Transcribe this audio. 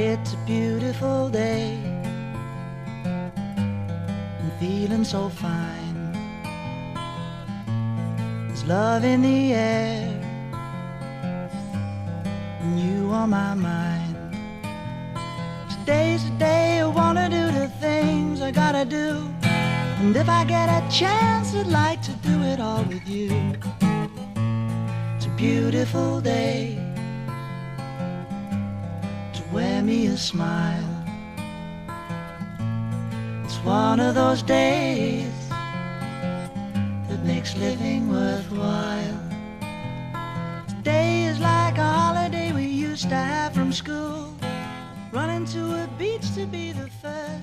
It's a beautiful day. I'm feeling so fine. There's love in the air, and you on my mind. Today's the day I wanna do the things I gotta do, and if I get a chance I'd like to do it all with you. It's a beautiful day to wear me a smile. It's one of those days that makes living worthwhile. Today is like a holiday we used to have from school, running to a beach to be the first